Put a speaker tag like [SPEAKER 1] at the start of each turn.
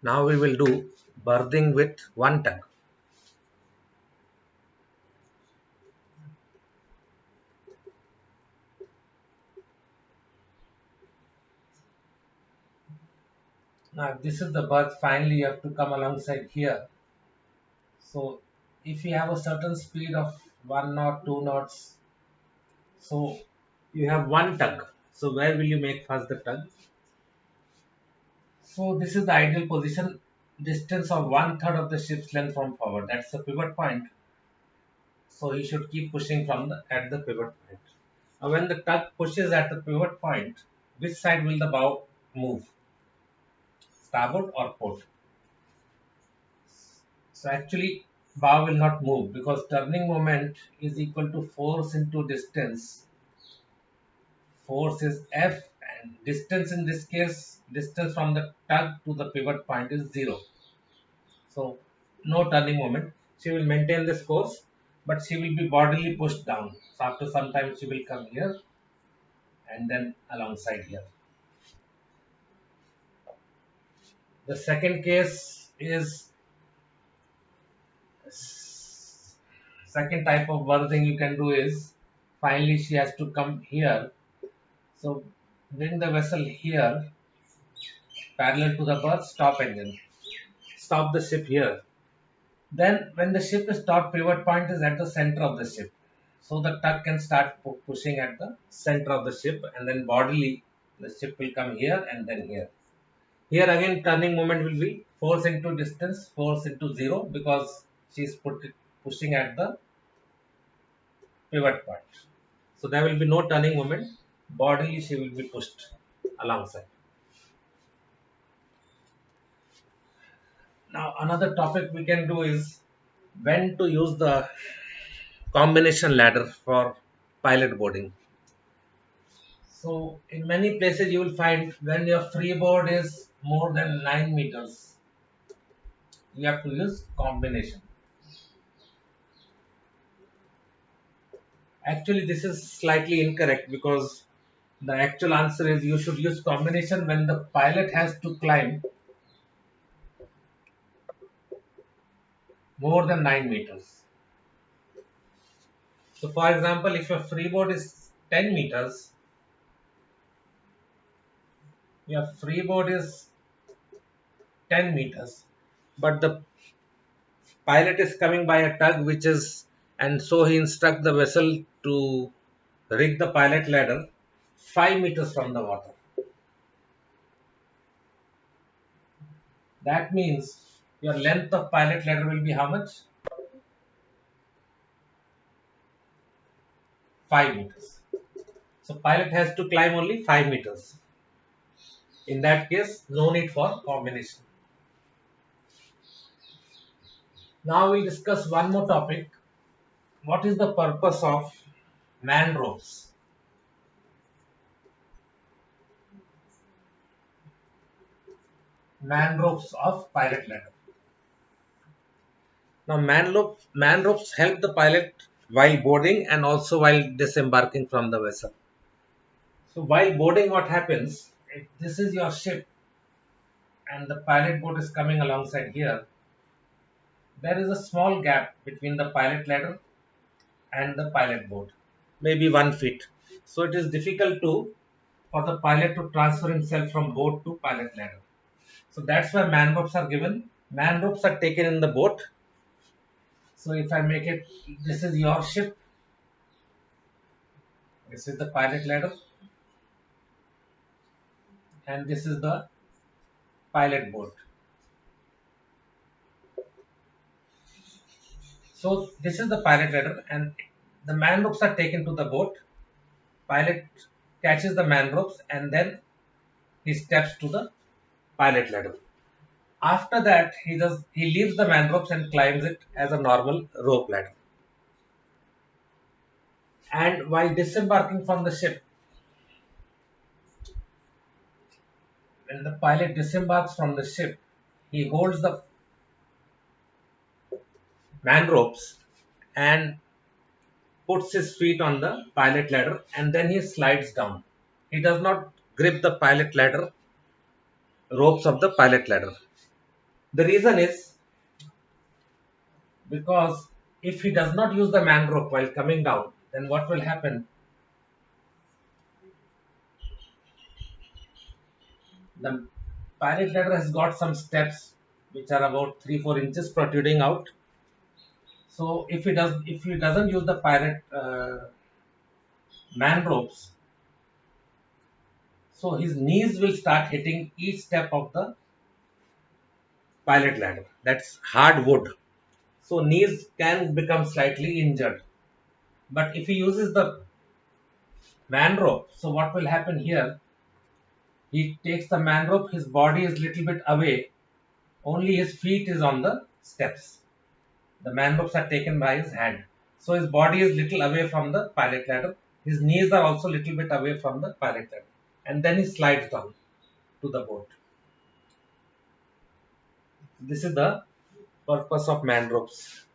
[SPEAKER 1] Now we will do berthing with one tug. Now this is the berth. Finally, you have to come alongside here. So if you have a certain speed of 1 knot, 2 knots, so you have one tug. So where will you make first the tug? So this is the ideal position. Distance of 1/3 of the ship's length from forward. That's the pivot point. So he should keep pushing from at the pivot point. Now when the tug pushes at the pivot point, which side will the bow move? Starboard or port? So actually bow will not move because turning moment is equal to force into distance. Force is F and distance in this case, distance from the tug to the pivot point is 0. So no turning moment. She will maintain this course, but she will be bodily pushed down. So after some time she will come here and then alongside here. The second case is second type of berthing you can do is finally she has to come here. So bring the vessel here parallel to the berth, stop engine. Stop the ship here. Then when the ship is stopped, pivot point is at the center of the ship. So the tug can start pushing at the center of the ship and then bodily the ship will come here and then here. Here again turning moment will be force into distance, force into 0 because she is pushing at the pivot point. So there will be no turning moment. Bodily she will be pushed alongside. Now another topic we can do is when to use the combination ladder for pilot boarding. So in many places you will find when your freeboard is more than 9 meters, you have to use combination. Actually this is slightly incorrect because the actual answer is you should use combination when the pilot has to climb more than 9 meters. So for example, if your freeboard is 10 meters, your freeboard is 10 meters, but the pilot is coming by a tug which is, and so he instructs the vessel to rig the pilot ladder 5 meters from the water. That means your length of pilot ladder will be how much? 5 meters. So pilot has to climb only 5 meters. In that case, no need for combination. Now we'll discuss one more topic. What is the purpose of man ropes? Man ropes of pilot ladder. Now man ropes help the pilot while boarding and also while disembarking from the vessel. So while boarding what happens, if this is your ship and the pilot boat is coming alongside here, there is a small gap between the pilot ladder and the pilot boat, maybe 1 feet. So it is difficult to for the pilot to transfer himself from boat to pilot ladder. So that's why man ropes are given. Man ropes are taken in the boat. So if I make it, this is your ship, this is the pilot ladder, and this is the pilot boat. So this is the pilot ladder, and the man ropes are taken to the boat. Pilot catches the man ropes, and then he steps to the pilot ladder. After that, he leaves the man ropes and climbs it as a normal rope ladder. And while disembarking from the ship, when the pilot disembarks from the ship, he holds the man ropes and puts his feet on the pilot ladder and then he slides down. He does not grip the pilot ladder ropes of the pilot ladder. The reason is because if he does not use the man rope while coming down, then what will happen? The pilot ladder has got some steps which are about 3-4 inches protruding out. So if he doesn't use the pilot man ropes, so his knees will start hitting each step of the pilot ladder. That's hard wood. So knees can become slightly injured. But if he uses the man rope, so what will happen here? He takes the man rope, his body is little bit away, only his feet is on the steps. The man ropes are taken by his hand. So his body is little away from the pilot ladder. His knees are also little bit away from the pilot ladder. And then he slides down to the boat. This is the purpose of man ropes.